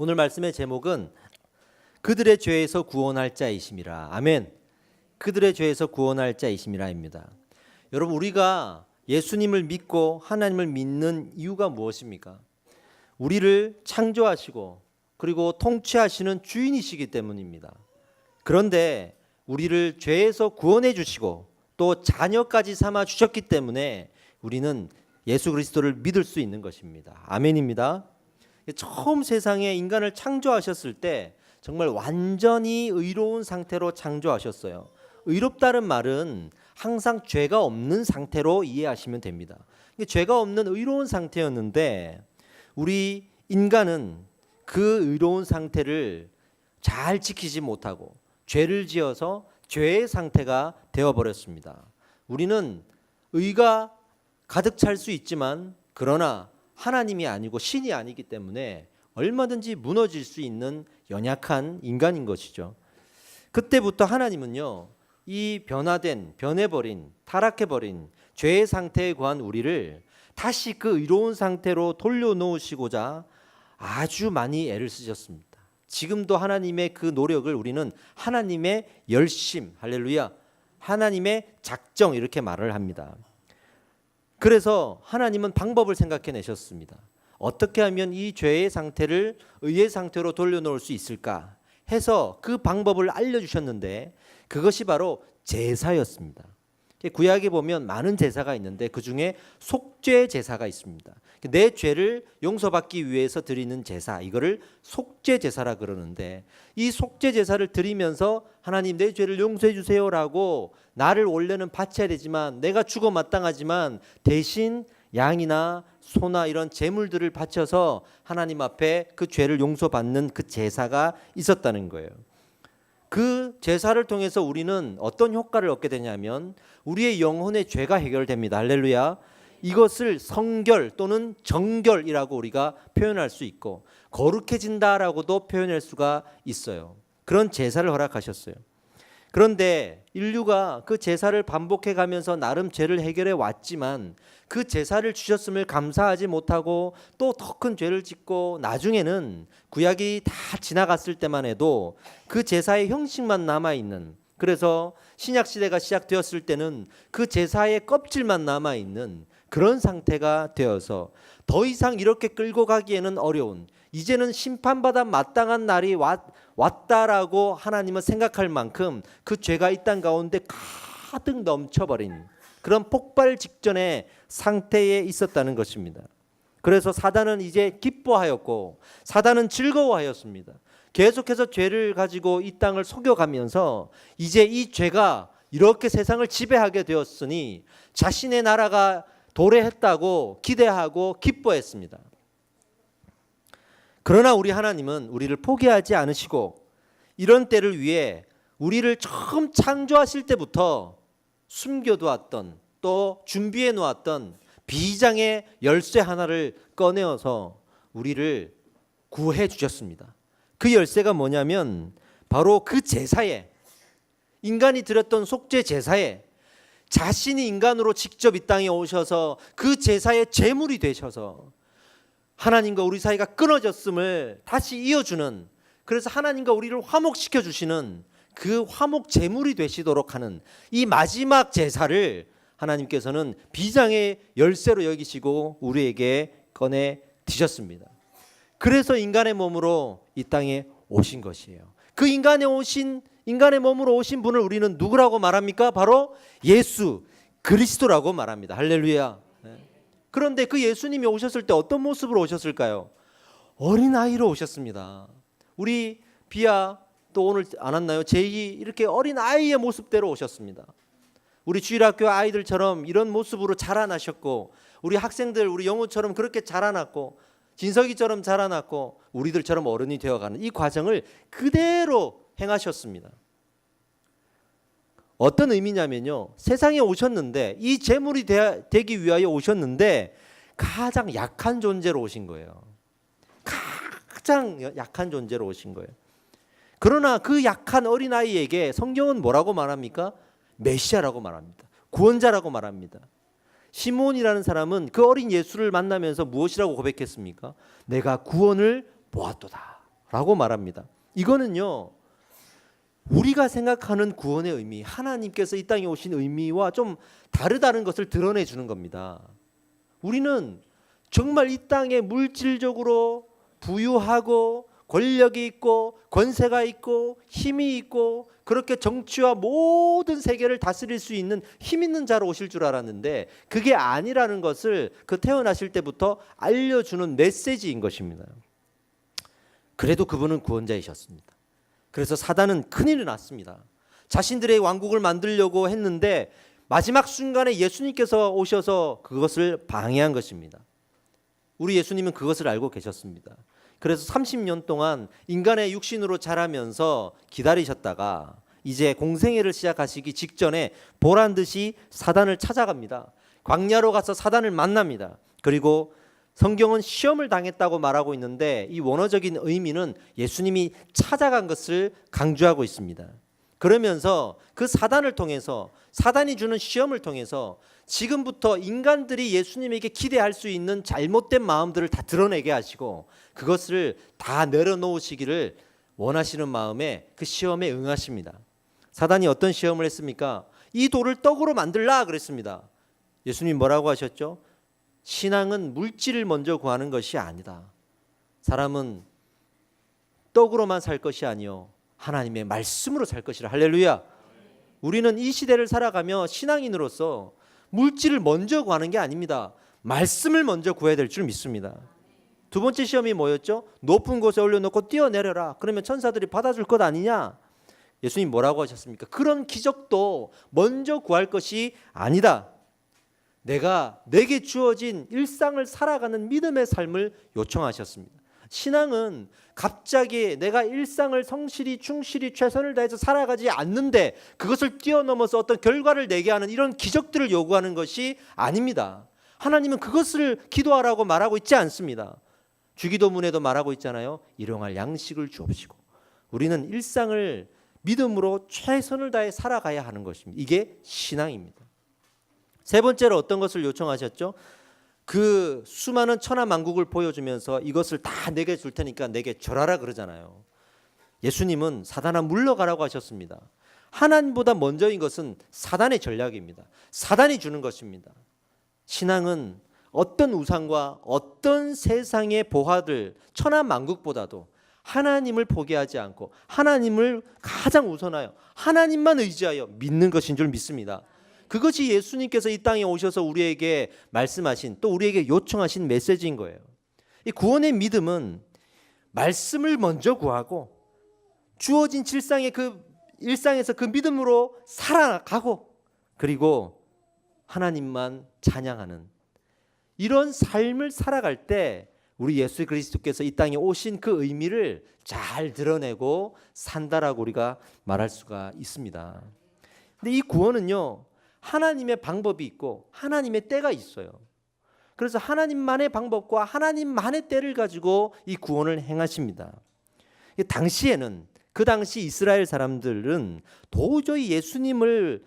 오늘 말씀의 제목은 그들의 죄에서 구원할 자이심이라. 아멘. 그들의 죄에서 구원할 자이심이라입니다. 여러분, 우리가 예수님을 믿고 하나님을 믿는 이유가 무엇입니까? 우리를 창조하시고 그리고 통치하시는 주인이시기 때문입니다. 그런데 우리를 죄에서 구원해 주시고 또 자녀까지 삼아 주셨기 때문에 우리는 예수 그리스도를 믿을 수 있는 것입니다. 아멘입니다. 처음 세상에 인간을 창조하셨을 때 정말 완전히 의로운 상태로 창조하셨어요. 의롭다는 말은 항상 죄가 없는 상태로 이해하시면 됩니다. 죄가 없는 의로운 상태였는데 우리 인간은 그 의로운 상태를 잘 지키지 못하고 죄를 지어서 죄의 상태가 되어버렸습니다. 우리는 의가 가득 찰 수 있지만 그러나 하나님이 아니고 신이 아니기 때문에 얼마든지 무너질 수 있는 연약한 인간인 것이죠. 그때부터 하나님은요, 이 변해버린, 타락해버린 죄의 상태에 구한 우리를 다시 그 의로운 상태로 돌려놓으시고자 아주 많이 애를 쓰셨습니다. 지금도 하나님의 그 노력을 우리는 하나님의 열심, 할렐루야, 하나님의 작정 이렇게 말을 합니다. 그래서 하나님은 방법을 생각해 내셨습니다. 어떻게 하면 이 죄의 상태를 의의 상태로 돌려놓을 수 있을까 해서 그 방법을 알려주셨는데 그것이 바로 제사였습니다. 구약에 보면 많은 제사가 있는데 그중에 속죄 제사가 있습니다. 내 죄를 용서받기 위해서 드리는 제사, 이거를 속죄 제사라 그러는데 이 속죄 제사를 드리면서 하나님 내 죄를 용서해 주세요라고 나를 원래는 바쳐야 되지만 내가 죽어 마땅하지만 대신 양이나 소나 이런 제물들을 바쳐서 하나님 앞에 그 죄를 용서받는 그 제사가 있었다는 거예요. 그 제사를 통해서 우리는 어떤 효과를 얻게 되냐면 우리의 영혼의 죄가 해결됩니다. 할렐루야. 이것을 성결 또는 정결이라고 우리가 표현할 수 있고 거룩해진다라고도 표현할 수가 있어요. 그런 제사를 허락하셨어요. 그런데 인류가 그 제사를 반복해 가면서 나름 죄를 해결해 왔지만 그 제사를 주셨음을 감사하지 못하고 또 더 큰 죄를 짓고 나중에는 구약이 다 지나갔을 때만 해도 그 제사의 형식만 남아있는, 그래서 신약시대가 시작되었을 때는 그 제사의 껍질만 남아있는 그런 상태가 되어서 더 이상 이렇게 끌고 가기에는 어려운, 이제는 심판받아 마땅한 날이 왔다라고 하나님은 생각할 만큼 그 죄가 이 땅 가운데 가득 넘쳐버린 그런 폭발 직전의 상태에 있었다는 것입니다. 그래서 사단은 이제 기뻐하였고 사단은 즐거워하였습니다. 계속해서 죄를 가지고 이 땅을 속여가면서 이제 이 죄가 이렇게 세상을 지배하게 되었으니 자신의 나라가 도래했다고 기대하고 기뻐했습니다. 그러나 우리 하나님은 우리를 포기하지 않으시고 이런 때를 위해 우리를 처음 창조하실 때부터 숨겨두었던 또 준비해 놓았던 비장의 열쇠 하나를 꺼내어서 우리를 구해 주셨습니다. 그 열쇠가 뭐냐면 바로 그 제사에, 인간이 드렸던 속죄 제사에 자신이 인간으로 직접 이 땅에 오셔서 그 제사의 제물이 되셔서 하나님과 우리 사이가 끊어졌음을 다시 이어주는, 그래서 하나님과 우리를 화목시켜 주시는 그 화목 제물이 되시도록 하는 이 마지막 제사를 하나님께서는 비장의 열쇠로 여기시고 우리에게 꺼내 드셨습니다. 그래서 인간의 몸으로 이 땅에 오신 것이에요. 그 인간의 몸으로 오신 분을 우리는 누구라고 말합니까? 바로 예수 그리스도라고 말합니다. 할렐루야. 그런데 그 예수님이 오셨을 때 어떤 모습으로 오셨을까요? 어린아이로 오셨습니다. 우리 비아 또 오늘 안 왔나요? 제이 이렇게 어린아이의 모습대로 오셨습니다. 우리 주일학교 아이들처럼 이런 모습으로 자라나셨고 우리 학생들 우리 영우처럼 그렇게 자라났고 진석이처럼 자라났고 우리들처럼 어른이 되어가는 이 과정을 그대로 행하셨습니다. 어떤 의미냐면요, 세상에 오셨는데 이 제물이 되기 위하여 오셨는데 가장 약한 존재로 오신 거예요. 가장 약한 존재로 오신 거예요. 그러나 그 약한 어린아이에게 성경은 뭐라고 말합니까? 메시아라고 말합니다. 구원자라고 말합니다. 시몬이라는 사람은 그 어린 예수를 만나면서 무엇이라고 고백했습니까? 내가 구원을 보았도다. 라고 말합니다. 이거는요, 우리가 생각하는 구원의 의미, 하나님께서 이 땅에 오신 의미와 좀 다르다는 것을 드러내주는 겁니다. 우리는 정말 이 땅에 물질적으로 부유하고 권력이 있고 권세가 있고 힘이 있고 그렇게 정치와 모든 세계를 다스릴 수 있는 힘 있는 자로 오실 줄 알았는데 그게 아니라는 것을 그 태어나실 때부터 알려주는 메시지인 것입니다. 그래도 그분은 구원자이셨습니다. 그래서 사단은 큰일이 났습니다. 자신들의 왕국을 만들려고 했는데 마지막 순간에 예수님께서 오셔서 그것을 방해한 것입니다. 우리 예수님은 그것을 알고 계셨습니다. 그래서 30년 동안 인간의 육신으로 자라면서 기다리셨다가 이제 공생애를 시작하시기 직전에 보란 듯이 사단을 찾아갑니다. 광야로 가서 사단을 만납니다. 그리고 성경은 시험을 당했다고 말하고 있는데 이 원어적인 의미는 예수님이 찾아간 것을 강조하고 있습니다. 그러면서 그 사단을 통해서 사단이 주는 시험을 통해서 지금부터 인간들이 예수님에게 기대할 수 있는 잘못된 마음들을 다 드러내게 하시고 그것을 다 내려놓으시기를 원하시는 마음에 그 시험에 응하십니다. 사단이 어떤 시험을 했습니까? 이 돌을 떡으로 만들라 그랬습니다. 예수님 뭐라고 하셨죠? 신앙은 물질을 먼저 구하는 것이 아니다. 사람은 떡으로만 살 것이 아니요 하나님의 말씀으로 살 것이라. 할렐루야. 우리는 이 시대를 살아가며 신앙인으로서 물질을 먼저 구하는 게 아닙니다. 말씀을 먼저 구해야 될 줄 믿습니다. 두 번째 시험이 뭐였죠? 높은 곳에 올려놓고 뛰어내려라. 그러면 천사들이 받아줄 것 아니냐? 예수님 뭐라고 하셨습니까? 그런 기적도 먼저 구할 것이 아니다. 내게 주어진 일상을 살아가는 믿음의 삶을 요청하셨습니다. 신앙은 갑자기 내가 일상을 성실히 충실히 최선을 다해서 살아가지 않는데 그것을 뛰어넘어서 어떤 결과를 내게 하는 이런 기적들을 요구하는 것이 아닙니다. 하나님은 그것을 기도하라고 말하고 있지 않습니다. 주기도문에도 말하고 있잖아요. 일용할 양식을 주옵시고. 우리는 일상을 믿음으로 최선을 다해 살아가야 하는 것입니다. 이게 신앙입니다. 세 번째로 어떤 것을 요청하셨죠? 그 수많은 천하 만국을 보여주면서 이것을 다 내게 줄 테니까 내게 절하라 그러잖아요. 예수님은 사단아 물러가라고 하셨습니다. 하나님보다 먼저인 것은 사단의 전략입니다. 사단이 주는 것입니다. 신앙은 어떤 우상과 어떤 세상의 보화들 천하 만국보다도 하나님을 포기하지 않고 하나님을 가장 우선하여 하나님만 의지하여 믿는 것인 줄 믿습니다. 그것이 예수님께서 이 땅에 오셔서 우리에게 말씀하신 또 우리에게 요청하신 메시지인 거예요. 이 구원의 믿음은 말씀을 먼저 구하고 주어진 일상에서 그 믿음으로 살아가고 그리고 하나님만 찬양하는 이런 삶을 살아갈 때 우리 예수 그리스도께서 이 땅에 오신 그 의미를 잘 드러내고 산다라고 우리가 말할 수가 있습니다. 근데 이 구원은요, 하나님의 방법이 있고 하나님의 때가 있어요. 그래서 하나님만의 방법과 하나님만의 때를 가지고 이 구원을 행하십니다. 당시에는 그 당시 이스라엘 사람들은 도저히 예수님을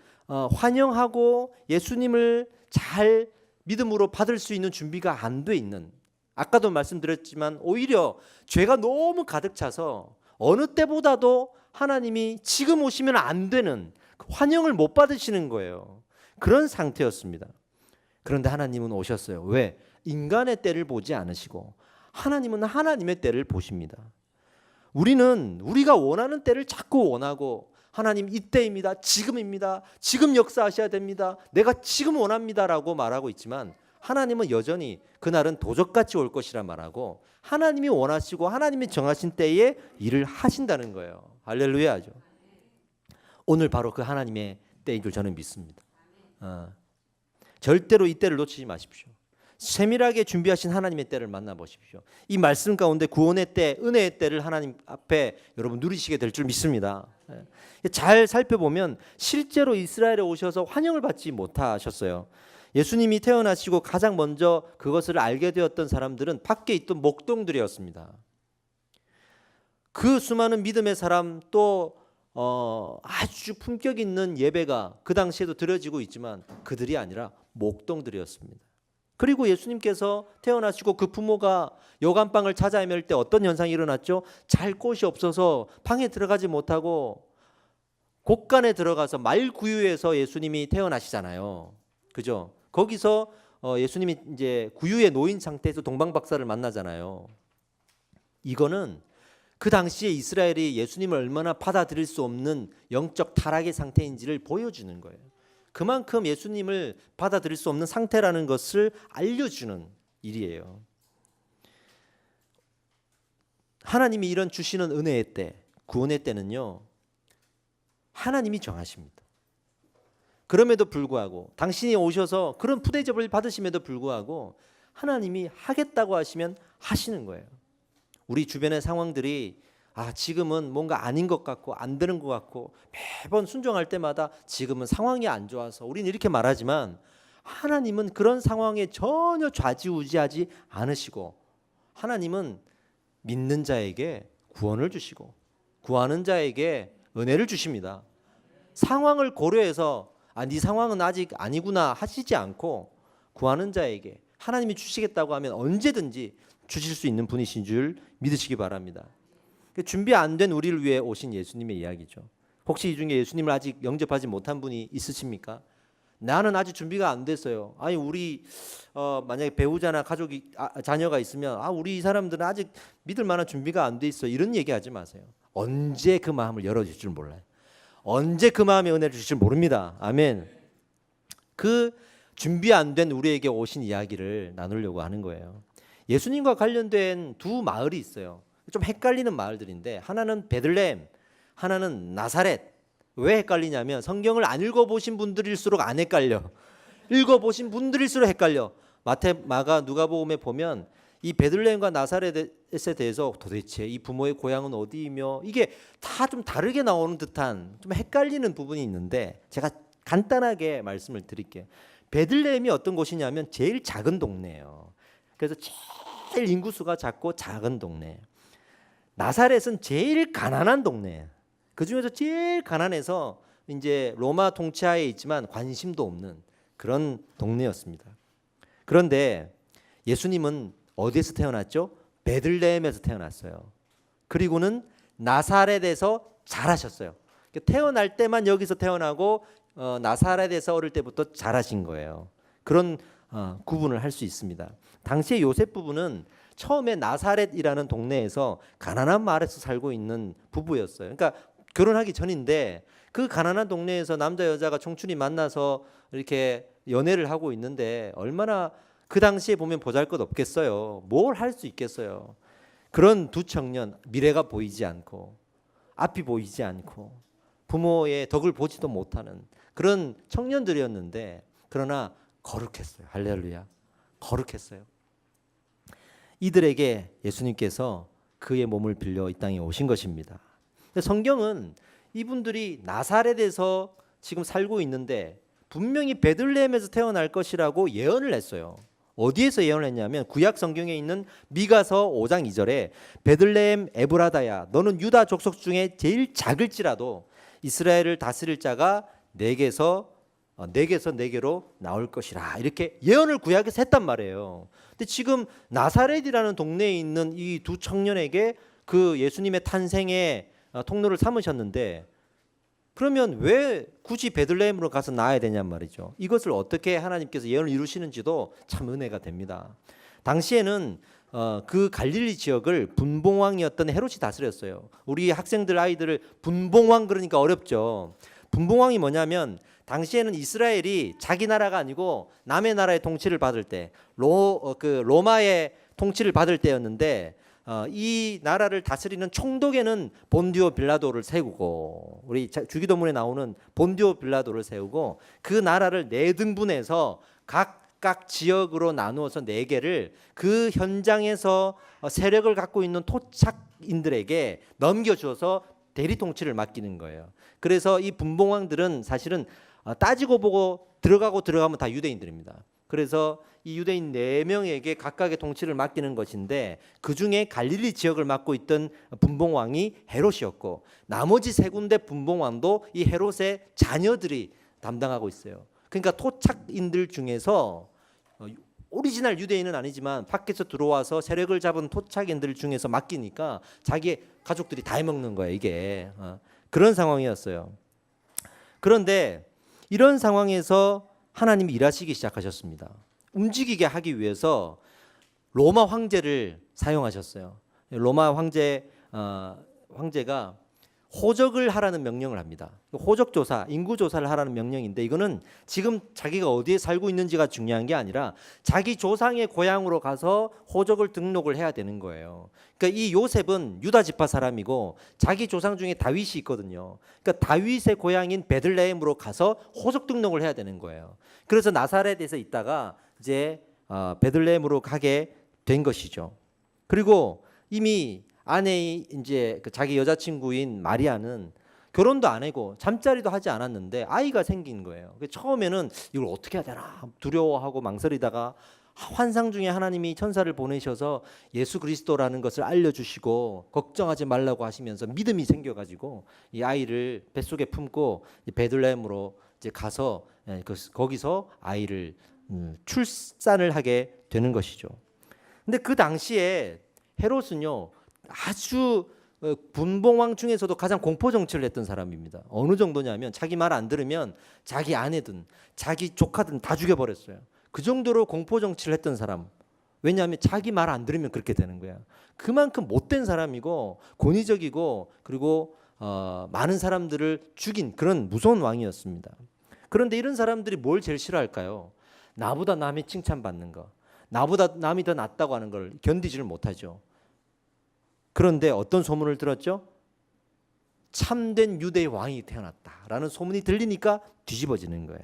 환영하고 예수님을 잘 믿음으로 받을 수 있는 준비가 안 돼 있는, 아까도 말씀드렸지만 오히려 죄가 너무 가득 차서 어느 때보다도 하나님이 지금 오시면 안 되는 환영을 못 받으시는 거예요. 그런 상태였습니다. 그런데 하나님은 오셨어요. 왜? 인간의 때를 보지 않으시고 하나님은 하나님의 때를 보십니다. 우리는 우리가 원하는 때를 자꾸 원하고 하나님 이때입니다. 지금입니다. 지금 역사하셔야 됩니다. 내가 지금 원합니다라고 말하고 있지만 하나님은 여전히 그날은 도적같이 올 것이라 말하고 하나님이 원하시고 하나님이 정하신 때에 일을 하신다는 거예요. 할렐루야죠. 오늘 바로 그 하나님의 때인 줄 저는 믿습니다. 절대로 이 때를 놓치지 마십시오. 세밀하게 준비하신 하나님의 때를 만나보십시오. 이 말씀 가운데 구원의 때, 은혜의 때를 하나님 앞에 여러분 누리시게 될 줄 믿습니다. 잘 살펴보면 실제로 이스라엘에 오셔서 환영을 받지 못하셨어요. 예수님이 태어나시고 가장 먼저 그것을 알게 되었던 사람들은 밖에 있던 목동들이었습니다. 그 수많은 믿음의 사람 또 아주 품격 있는 예배가 그 당시에도 드려지고 있지만 그들이 아니라 목동들이었습니다. 그리고 예수님께서 태어나시고 그 부모가 여관방을 찾아 헤맬 때 어떤 현상이 일어났죠? 잘 곳이 없어서 방에 들어가지 못하고 곳간에 들어가서 말구유에서 예수님이 태어나시잖아요. 그죠? 거기서 예수님이 이제 구유에 놓인 상태에서 동방박사를 만나잖아요. 이거는 그 당시에 이스라엘이 예수님을 얼마나 받아들일 수 없는 영적 타락의 상태인지를 보여주는 거예요. 그만큼 예수님을 받아들일 수 없는 상태라는 것을 알려주는 일이에요. 하나님이 이런 주시는 은혜의 때, 구원의 때는요, 하나님이 정하십니다. 그럼에도 불구하고 당신이 오셔서 그런 푸대접을 받으심에도 불구하고 하나님이 하겠다고 하시면 하시는 거예요. 우리 주변의 상황들이 지금은 뭔가 아닌 것 같고 안 되는 것 같고 매번 순종할 때마다 지금은 상황이 안 좋아서 우리는 이렇게 말하지만 하나님은 그런 상황에 전혀 좌지우지하지 않으시고 하나님은 믿는 자에게 구원을 주시고 구하는 자에게 은혜를 주십니다. 상황을 고려해서 네 상황은 아직 아니구나 하시지 않고 구하는 자에게 하나님이 주시겠다고 하면 언제든지 주실 수 있는 분이신 줄 믿으시기 바랍니다. 준비 안 된 우리를 위해 오신 예수님의 이야기죠. 혹시 이 중에 예수님을 아직 영접하지 못한 분이 있으십니까? 나는 아직 준비가 안 됐어요. 우리 만약에 배우자나 가족이 자녀가 있으면 우리 이 사람들은 아직 믿을 만한 준비가 안 돼 있어. 이런 얘기하지 마세요. 언제 그 마음을 열어줄 줄 몰라요. 언제 그 마음의 은혜를 주실 줄 모릅니다. 아멘. 그 준비 안 된 우리에게 오신 이야기를 나누려고 하는 거예요. 예수님과 관련된 두 마을이 있어요. 좀 헷갈리는 마을들인데 하나는 베들레헴, 하나는 나사렛. 왜 헷갈리냐면 성경을 안 읽어보신 분들일수록 안 헷갈려. 읽어보신 분들일수록 헷갈려. 마태, 마가, 누가복음에 보면 이 베들레헴과 나사렛에 대해서 도대체 이 부모의 고향은 어디이며 이게 다 좀 다르게 나오는 듯한 좀 헷갈리는 부분이 있는데 제가 간단하게 말씀을 드릴게요. 베들레헴이 어떤 곳이냐면 제일 작은 동네예요. 그래서 제일 인구수가 작고 작은 동네. 나사렛은 제일 가난한 동네. 그 중에서 제일 가난해서 이제 로마 통치하에 있지만 관심도 없는 그런 동네였습니다. 그런데 예수님은 어디에서 태어났죠? 베들레헴에서 태어났어요. 그리고는 나사렛에서 자라셨어요. 태어날 때만 여기서 태어나고 나사렛에서 어릴 때부터 자라신 거예요. 그런 구분을 할 수 있습니다. 당시에 요셉 부부는 처음에 나사렛이라는 동네에서 가난한 마을에서 살고 있는 부부였어요. 그러니까 결혼하기 전인데 그 가난한 동네에서 남자 여자가 청춘이 만나서 이렇게 연애를 하고 있는데 얼마나 그 당시에 보면 보잘것없겠어요. 뭘 할 수 있겠어요. 그런 두 청년, 미래가 보이지 않고 앞이 보이지 않고 부모의 덕을 보지도 못하는 그런 청년들이었는데 그러나 거룩했어요. 할렐루야. 거룩했어요. 이들에게 예수님께서 그의 몸을 빌려 이 땅에 오신 것입니다. 성경은 이분들이 나사렛에서 지금 살고 있는데 분명히 베들레헴에서 태어날 것이라고 예언을 했어요. 어디에서 예언을 했냐면 구약 성경에 있는 미가서 5장 2절에 베들레헴 에브라다야 너는 유다 족속 중에 제일 작을지라도 이스라엘을 다스릴 자가 내게서 내게로 나올 것이라 이렇게 예언을 구약에서 했단 말이에요. 근데 지금 나사렛이라는 동네에 있는 이 두 청년에게 그 예수님의 탄생의 통로를 삼으셨는데 그러면 왜 굳이 베들레헴으로 가서 낳아야 되냔 말이죠. 이것을 어떻게 하나님께서 예언을 이루시는지도 참 은혜가 됩니다. 당시에는 그 갈릴리 지역을 분봉왕이었던 헤롯이 다스렸어요. 우리 학생들 아이들을 분봉왕 그러니까 어렵죠. 분봉왕이 뭐냐면 당시에는 이스라엘이 자기 나라가 아니고 남의 나라의 통치를 받을 때 로마의 통치를 받을 때였는데 이 나라를 다스리는 총독에는 본디오 빌라도를 세우고 우리 주기도문에 나오는 본디오 빌라도를 세우고 그 나라를 네 등분해서 각각 지역으로 나누어서 네 개를 그 현장에서 세력을 갖고 있는 토착인들에게 넘겨주어서 대리 통치를 맡기는 거예요. 그래서 이 분봉왕들은 사실은 따지고 보고 들어가면 다 유대인들입니다. 그래서 이 유대인 4명에게 각각의 통치를 맡기는 것인데 그중에 갈릴리 지역을 맡고 있던 분봉왕이 헤롯이었고 나머지 3군데 분봉왕도 이 헤롯의 자녀들이 담당하고 있어요. 그러니까 토착인들 중에서 오리지널 유대인은 아니지만 밖에서 들어와서 세력을 잡은 토착인들 중에서 맡기니까 자기 가족들이 다 해먹는 거예요. 이게 그런 상황이었어요. 그런데 이런 상황에서 하나님이 일하시기 시작하셨습니다. 움직이게 하기 위해서 로마 황제를 사용하셨어요. 로마 황제가 호적을 하라는 명령을 합니다. 호적 조사, 인구 조사를 하라는 명령인데 이거는 지금 자기가 어디에 살고 있는지가 중요한 게 아니라 자기 조상의 고향으로 가서 호적을 등록을 해야 되는 거예요. 그러니까 이 요셉은 유다 지파 사람이고 자기 조상 중에 다윗이 있거든요. 그러니까 다윗의 고향인 베들레헴으로 가서 호적 등록을 해야 되는 거예요. 그래서 나사렛에서 있다가 이제 베들레헴으로 가게 된 것이죠. 그리고 이미 아내의 이제 자기 여자친구인 마리아는 결혼도 안 하고 잠자리도 하지 않았는데 아이가 생긴 거예요. 처음에는 이걸 어떻게 해야 되나 두려워하고 망설이다가 환상 중에 하나님이 천사를 보내셔서 예수 그리스도라는 것을 알려주시고 걱정하지 말라고 하시면서 믿음이 생겨가지고 이 아이를 뱃속에 품고 베들레헴으로 이제 가서 거기서 아이를 출산을 하게 되는 것이죠. 근데 그 당시에 헤롯은요 아주 분봉왕 중에서도 가장 공포 정치를 했던 사람입니다. 어느 정도냐면 자기 말 안 들으면 자기 아내든 자기 조카든 다 죽여버렸어요. 그 정도로 공포 정치를 했던 사람. 왜냐하면 자기 말 안 들으면 그렇게 되는 거야. 그만큼 못된 사람이고 권위적이고 그리고 많은 사람들을 죽인 그런 무서운 왕이었습니다. 그런데 이런 사람들이 뭘 제일 싫어할까요? 나보다 남이 칭찬받는 거, 나보다 남이 더 낫다고 하는 걸 견디지를 못하죠. 그런데 어떤 소문을 들었죠? 참된 유대의 왕이 태어났다라는 소문이 들리니까 뒤집어지는 거예요.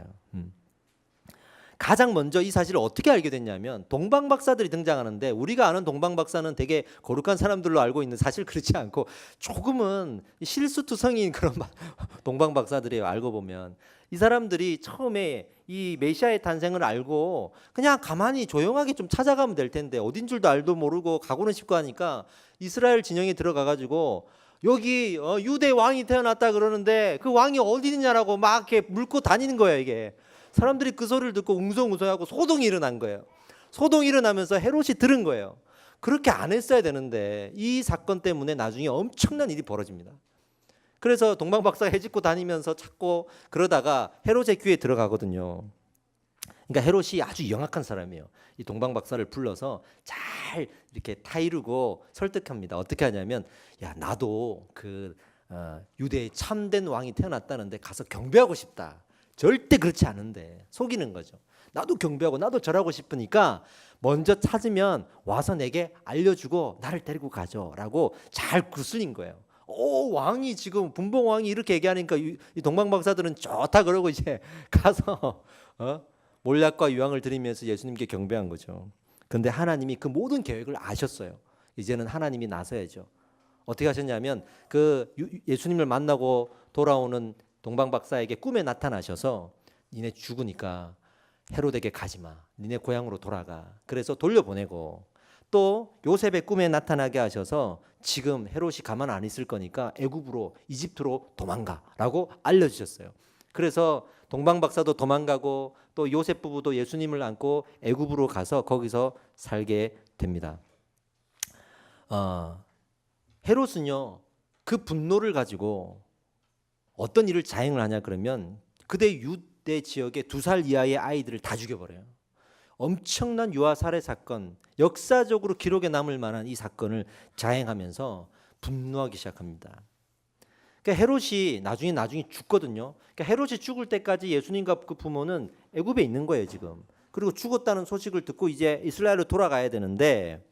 가장 먼저 이 사실을 어떻게 알게 됐냐면 동방박사들이 등장하는데 우리가 아는 동방박사는 되게 거룩한 사람들로 알고 있는 사실 그렇지 않고 조금은 실수투성이인 그런 동방박사들이에요. 알고 보면 이 사람들이 처음에 이 메시아의 탄생을 알고 그냥 가만히 조용하게 좀 찾아가면 될 텐데 어딘 줄도 알도 모르고 가고는 싶고 하니까 이스라엘 진영에 들어가 가지고 여기 유대 왕이 태어났다 그러는데 그 왕이 어디 있냐라고 막 이렇게 물고 다니는 거예요. 이게 사람들이 그 소리를 듣고 웅성웅성하고 소동이 일어난 거예요. 소동이 일어나면서 헤롯이 들은 거예요. 그렇게 안 했어야 되는데 이 사건 때문에 나중에 엄청난 일이 벌어집니다. 그래서 동방박사가 해집고 다니면서 찾고 그러다가 헤롯의 귀에 들어가거든요. 그러니까 헤롯이 아주 영악한 사람이에요. 이 동방박사를 불러서 잘 이렇게 타이르고 설득합니다. 어떻게 하냐면 야 나도 그 유대의 참된 왕이 태어났다는데 가서 경배하고 싶다. 절대 그렇지 않은데 속이는 거죠. 나도 경배하고 나도 절하고 싶으니까 먼저 찾으면 와서 내게 알려주고 나를 데리고 가죠라고 잘 구슬린 거예요. 오 왕이 지금 분봉 왕이 이렇게 얘기하니까 이 동방박사들은 좋다 그러고 이제 가서 몰약과 유황을 드리면서 예수님께 경배한 거죠. 그런데 하나님이 그 모든 계획을 아셨어요. 이제는 하나님이 나서야죠. 어떻게 하셨냐면 그 예수님을 만나고 돌아오는 동방박사에게 꿈에 나타나셔서 니네 죽으니까 헤롯에게 가지마. 니네 고향으로 돌아가. 그래서 돌려보내고 또 요셉의 꿈에 나타나게 하셔서 지금 헤롯이 가만 안 있을 거니까 애굽으로 이집트로 도망가라고 알려주셨어요. 그래서 동방박사도 도망가고 또 요셉 부부도 예수님을 안고 애굽으로 가서 거기서 살게 됩니다. 헤롯은요 그 분노를 가지고 어떤 일을 자행을 하냐 그러면 그대 유대 지역의 2살 이하의 아이들을 다 죽여버려요. 엄청난 유아 살해 사건, 역사적으로 기록에 남을 만한 이 사건을 자행하면서 분노하기 시작합니다. 그러니까 헤롯이 나중에 죽거든요. 그러니까 헤롯이 죽을 때까지 예수님과 그 부모는 애굽에 있는 거예요 지금. 그리고 죽었다는 소식을 듣고 이제 이스라엘로 돌아가야 되는데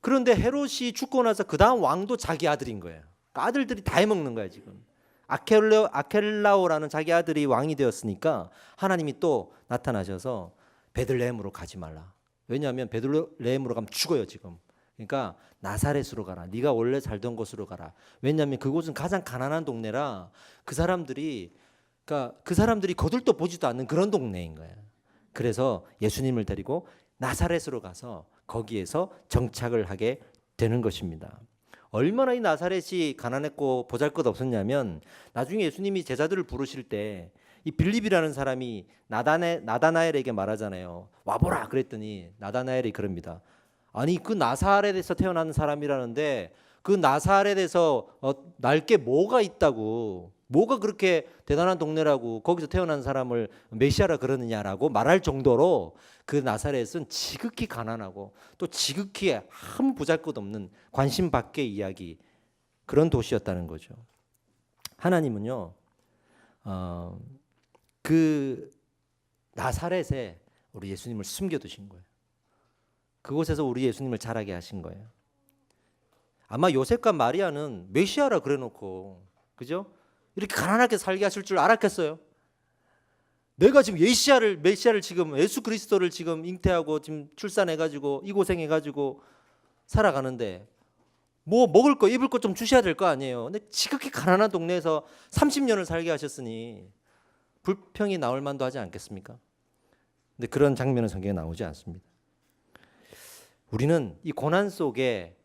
그런데 헤롯이 죽고 나서 그 다음 왕도 자기 아들인 거예요. 그러니까 아들들이 다 해먹는 거예요 지금. 아켈라오라는 자기 아들이 왕이 되었으니까 하나님이 또 나타나셔서 베들레헴으로 가지 말라. 왜냐하면 베들레헴으로 가면 죽어요 지금. 그러니까 나사렛으로 가라. 네가 원래 살던 곳으로 가라. 왜냐하면 그곳은 가장 가난한 동네라 그 사람들이 거들떠 보지도 않는 그런 동네인 거예요. 그래서 예수님을 데리고 나사렛으로 가서 거기에서 정착을 하게 되는 것입니다. 얼마나 이 나사렛이 가난했고 보잘것 없었냐면 나중에 예수님이 제자들을 부르실 때 이 빌립이라는 사람이 나다나엘에게 말하잖아요. 와보라 그랬더니 나다나엘이 그럽니다. 아니 그 나사렛에서 태어난 사람이라는데 그 나사렛에서 날게 뭐가 있다고, 뭐가 그렇게 대단한 동네라고 거기서 태어난 사람을 메시아라 그러느냐라고 말할 정도로 그 나사렛은 지극히 가난하고 또 지극히 한 보잘것없는 관심 밖의 이야기, 그런 도시였다는 거죠. 하나님은요 그 나사렛에 우리 예수님을 숨겨두신 거예요. 그곳에서 우리 예수님을 자라게 하신 거예요. 아마 요셉과 마리아는 메시아라 그래놓고, 그죠? 이렇게 가난하게 살게 하실 줄 알았겠어요? 내가 지금 메시아를 지금 예수 그리스도를 지금 잉태하고 지금 출산해가지고 이 고생해가지고 살아가는데 뭐 먹을 거 입을 거 좀 주셔야 될 거 아니에요. 근데 지극히 가난한 동네에서 30년을 살게 하셨으니 불평이 나올 만도 하지 않겠습니까? 근데 그런 장면은 성경에 나오지 않습니다. 우리는 이 고난 속에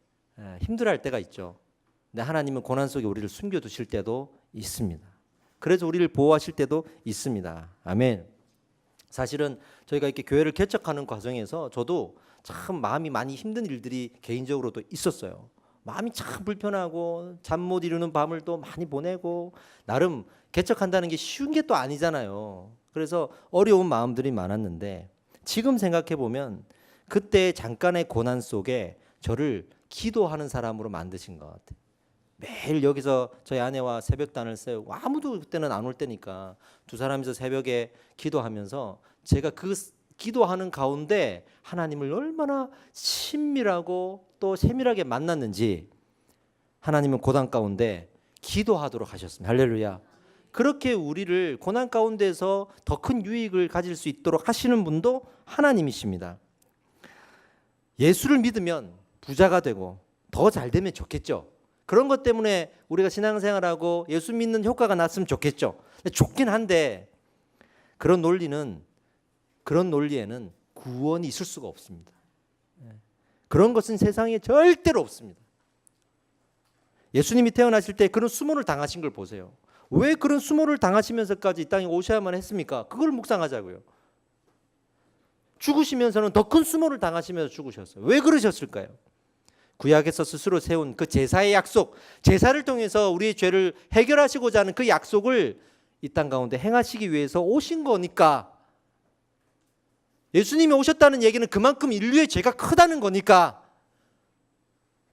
힘들어할 때가 있죠. 근데 하나님은 고난 속에 우리를 숨겨두실 때도 있습니다. 그래서 우리를 보호하실 때도 있습니다. 아멘. 사실은 저희가 이렇게 교회를 개척하는 과정에서 저도 참 마음이 많이 힘든 일들이 개인적으로도 있었어요. 마음이 참 불편하고 잠 못 이루는 밤을 또 많이 보내고, 나름 개척한다는 게 쉬운 게 또 아니잖아요. 그래서 어려운 마음들이 많았는데 지금 생각해 보면 그때 잠깐의 고난 속에 저를 기도하는 사람으로 만드신 것 같아요. 매일 여기서 저희 아내와 새벽단을 세우고, 아무도 그때는 안 올 때니까 두 사람이서 새벽에 기도하면서 제가 그 기도하는 가운데 하나님을 얼마나 친밀하고 또 세밀하게 만났는지, 하나님은 고난 가운데 기도하도록 하셨습니다. 할렐루야. 그렇게 우리를 고난 가운데서 더 큰 유익을 가질 수 있도록 하시는 분도 하나님이십니다. 예수를 믿으면 부자가 되고 더 잘 되면 좋겠죠. 그런 것 때문에 우리가 신앙생활하고 예수 믿는 효과가 났으면 좋겠죠. 좋긴 한데 그런 논리에는 구원이 있을 수가 없습니다. 그런 것은 세상에 절대로 없습니다. 예수님이 태어나실 때 그런 수모를 당하신 걸 보세요. 왜 그런 수모를 당하시면서까지 이 땅에 오셔야만 했습니까? 그걸 묵상하자고요. 죽으시면서는 더 큰 수모를 당하시면서 죽으셨어요. 왜 그러셨을까요? 구약에서 스스로 세운 그 제사의 약속, 제사를 통해서 우리의 죄를 해결하시고자 하는 그 약속을 이 땅 가운데 행하시기 위해서 오신 거니까, 예수님이 오셨다는 얘기는 그만큼 인류의 죄가 크다는 거니까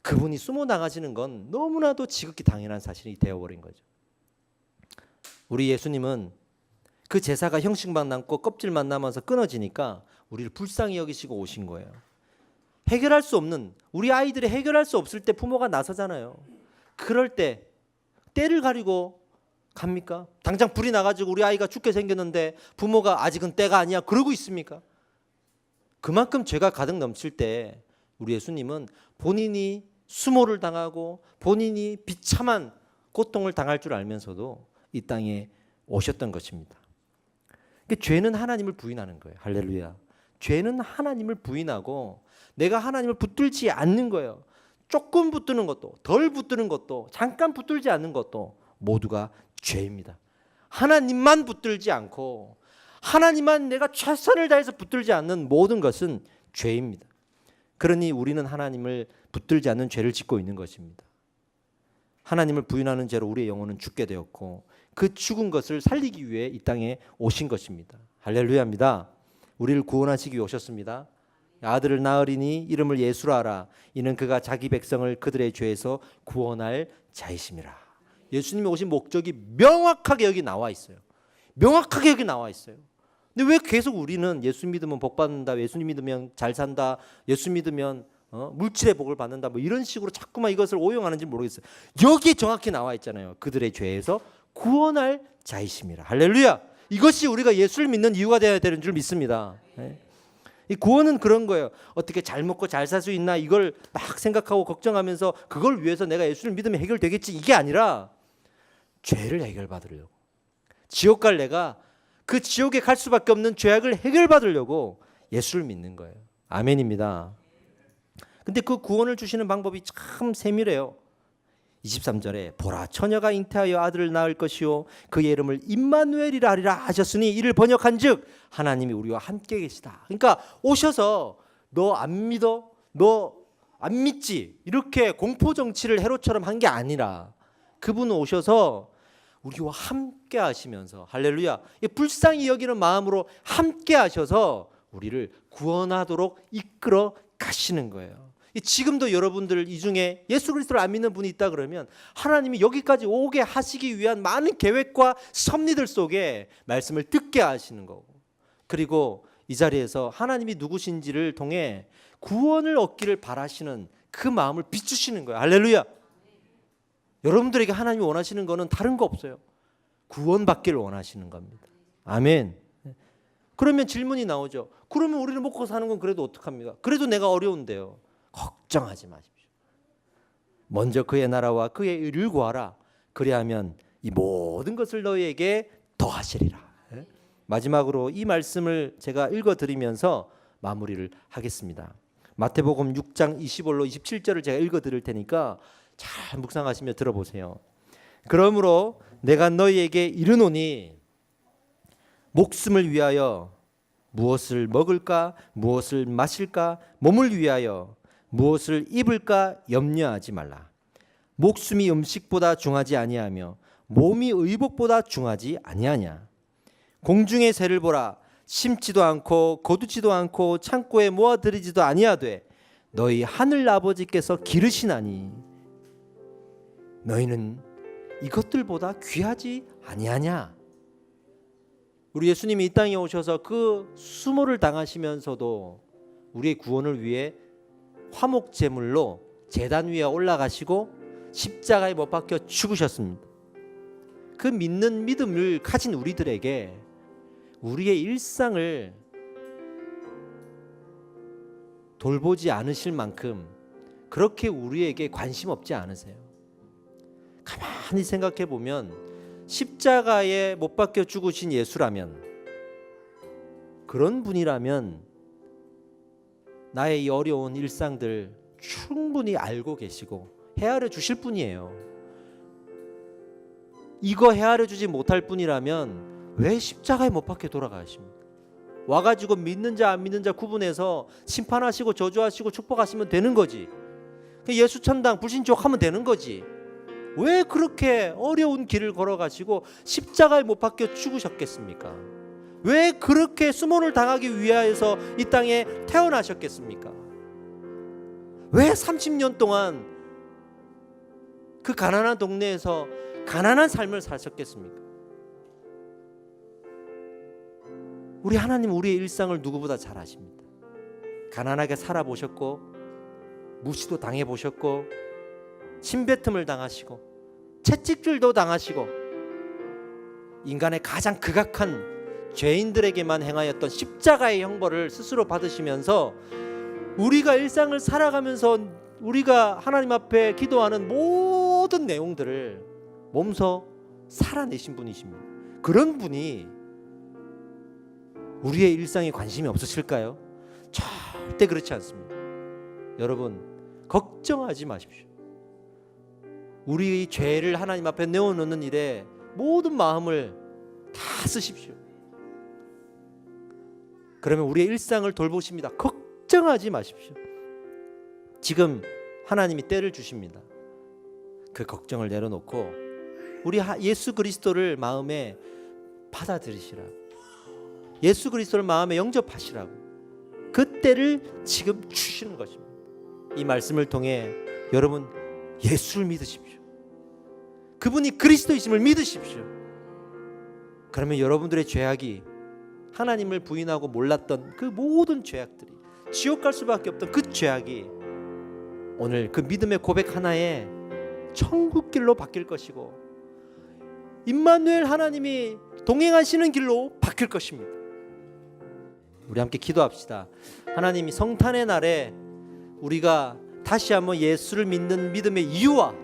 그분이 수모당하시는 건 너무나도 지극히 당연한 사실이 되어버린 거죠. 우리 예수님은 그 제사가 형식만 남고 껍질만 남아서 끊어지니까 우리를 불쌍히 여기시고 오신 거예요. 해결할 수 없는, 우리 아이들이 해결할 수 없을 때 부모가 나서잖아요. 그럴 때 때를 가리고 갑니까? 당장 불이 나가지고 우리 아이가 죽게 생겼는데 부모가 아직은 때가 아니야 그러고 있습니까? 그만큼 죄가 가득 넘칠 때 우리 예수님은 본인이 수모를 당하고 본인이 비참한 고통을 당할 줄 알면서도 이 땅에 오셨던 것입니다. 그러니까 죄는 하나님을 부인하는 거예요. 할렐루야. 죄는 하나님을 부인하고 내가 하나님을 붙들지 않는 거예요. 조금 붙드는 것도, 덜 붙드는 것도, 잠깐 붙들지 않는 것도 모두가 죄입니다. 하나님만 붙들지 않고 하나님만 내가 최선을 다해서 붙들지 않는 모든 것은 죄입니다. 그러니 우리는 하나님을 붙들지 않는 죄를 짓고 있는 것입니다. 하나님을 부인하는 죄로 우리의 영혼은 죽게 되었고 그 죽은 것을 살리기 위해 이 땅에 오신 것입니다. 할렐루야입니다. 우리를 구원하시기 위해 오셨습니다. 아들을 낳으리니 이름을 예수라 하라. 이는 그가 자기 백성을 그들의 죄에서 구원할 자이심이라. 예수님이 오신 목적이 명확하게 여기 나와 있어요. 명확하게 여기 나와 있어요. 근데 왜 계속 우리는 예수 믿으면 복 받는다, 예수 믿으면 잘 산다, 예수 믿으면 물질의 복을 받는다, 뭐 이런 식으로 자꾸만 이것을 오용하는지 모르겠어요. 여기 정확히 나와 있잖아요. 그들의 죄에서 구원할 자이심이라. 할렐루야. 이것이 우리가 예수를 믿는 이유가 되어야 되는 줄 믿습니다. 이 구원은 그런 거예요. 어떻게 잘 먹고 잘 살 수 있나 이걸 막 생각하고 걱정하면서 그걸 위해서 내가 예수를 믿으면 해결되겠지 이게 아니라 죄를 해결받으려고, 지옥 갈 내가 그 지옥에 갈 수밖에 없는 죄악을 해결받으려고 예수를 믿는 거예요. 아멘입니다. 근데 그 구원을 주시는 방법이 참 세밀해요. 23절에 보라 처녀가 잉태하여 아들을 낳을 것이요 그의 이름을 임마누엘이라 하리라 하셨으니 이를 번역한즉 하나님이 우리와 함께 계시다. 그러니까 오셔서 너 안 믿어? 너 안 믿지? 이렇게 공포 정치를 헤롯처럼 한 게 아니라 그분은 오셔서 우리와 함께 하시면서 할렐루야, 불쌍히 여기는 마음으로 함께 하셔서 우리를 구원하도록 이끌어 가시는 거예요. 지금도 여러분들 이 중에 예수 그리스도를 안 믿는 분이 있다 그러면 하나님이 여기까지 오게 하시기 위한 많은 계획과 섭리들 속에 말씀을 듣게 하시는 거고, 그리고 이 자리에서 하나님이 누구신지를 통해 구원을 얻기를 바라시는 그 마음을 비추시는 거예요. 할렐루야. 여러분들에게 하나님이 원하시는 거는 다른 거 없어요. 구원받기를 원하시는 겁니다. 아멘. 그러면 질문이 나오죠. 그러면 우리는 먹고 사는 건 그래도 어떡합니까? 그래도 내가 어려운데요. 걱정하지 마십시오. 먼저 그의 나라와 그의 의를 구하라. 그리하면 이 모든 것을 너희에게 더하시리라. 마지막으로 이 말씀을 제가 읽어드리면서 마무리를 하겠습니다. 마태복음 6장 25절로 27절을 제가 읽어드릴 테니까 잘 묵상하시며 들어보세요. 그러므로 내가 너희에게 이르노니 목숨을 위하여 무엇을 먹을까 무엇을 마실까 몸을 위하여 무엇을 입을까 염려하지 말라. 목숨이 음식보다 중하지 아니하며 몸이 의복보다 중하지 아니하냐. 공중의 새를 보라. 심지도 않고 거두지도 않고 창고에 모아들이지도 아니하되 너희 하늘 아버지께서 기르시나니 너희는 이것들보다 귀하지 아니하냐. 우리 예수님이 이 땅에 오셔서 그 수모를 당하시면서도 우리의 구원을 위해 화목 제물로 제단 위에 올라가시고 십자가에 못 박혀 죽으셨습니다. 그 믿는 믿음을 가진 우리들에게 우리의 일상을 돌보지 않으실 만큼 그렇게 우리에게 관심 없지 않으세요. 가만히 생각해 보면 십자가에 못 박혀 죽으신 예수라면, 그런 분이라면 나의 이 어려운 일상들 충분히 알고 계시고 헤아려 주실 분이에요. 이거 헤아려 주지 못할 분이라면 왜 십자가에 못 박혀 돌아가십니까? 와가지고 믿는 자 안 믿는 자 구분해서 심판하시고 저주하시고 축복하시면 되는 거지. 예수 천당 불신족 하면 되는 거지. 왜 그렇게 어려운 길을 걸어가시고 십자가에 못 박혀 죽으셨겠습니까? 왜 그렇게 수모를 당하기 위하여서 이 땅에 태어나셨겠습니까? 왜 30년 동안 그 가난한 동네에서 가난한 삶을 사셨겠습니까? 우리 하나님 우리의 일상을 누구보다 잘 아십니다. 가난하게 살아보셨고 무시도 당해보셨고 침뱉음을 당하시고 채찍질도 당하시고 인간의 가장 극악한 죄인들에게만 행하였던 십자가의 형벌을 스스로 받으시면서 우리가 일상을 살아가면서 우리가 하나님 앞에 기도하는 모든 내용들을 몸소 살아내신 분이십니다. 그런 분이 우리의 일상에 관심이 없으실까요? 절대 그렇지 않습니다. 여러분 걱정하지 마십시오. 우리의 죄를 하나님 앞에 내어놓는 일에 모든 마음을 다 쓰십시오. 그러면 우리의 일상을 돌보십니다. 걱정하지 마십시오. 지금 하나님이 때를 주십니다. 그 걱정을 내려놓고 우리 예수 그리스도를 마음에 받아들이시라고, 예수 그리스도를 마음에 영접하시라고 그 때를 지금 주시는 것입니다. 이 말씀을 통해 여러분 예수를 믿으십시오. 그분이 그리스도이심을 믿으십시오. 그러면 여러분들의 죄악이 하나님을 부인하고 몰랐던 그 모든 죄악들이, 지옥 갈 수밖에 없던 그 죄악이 오늘 그 믿음의 고백 하나에 천국길로 바뀔 것이고 임마누엘 하나님이 동행하시는 길로 바뀔 것입니다. 우리 함께 기도합시다. 하나님이 성탄의 날에 우리가 다시 한번 예수를 믿는 믿음의 이유와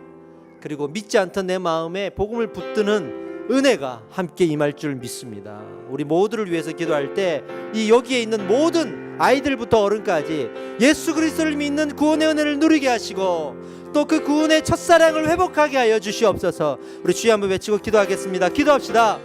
그리고 믿지 않던 내 마음에 복음을 붙드는 은혜가 함께 임할 줄 믿습니다. 우리 모두를 위해서 기도할 때 이 여기에 있는 모든 아이들부터 어른까지 예수 그리스도를 믿는 구원의 은혜를 누리게 하시고 또 그 구원의 첫사랑을 회복하게 하여 주시옵소서. 우리 주여 한번 외치고 기도하겠습니다. 기도합시다.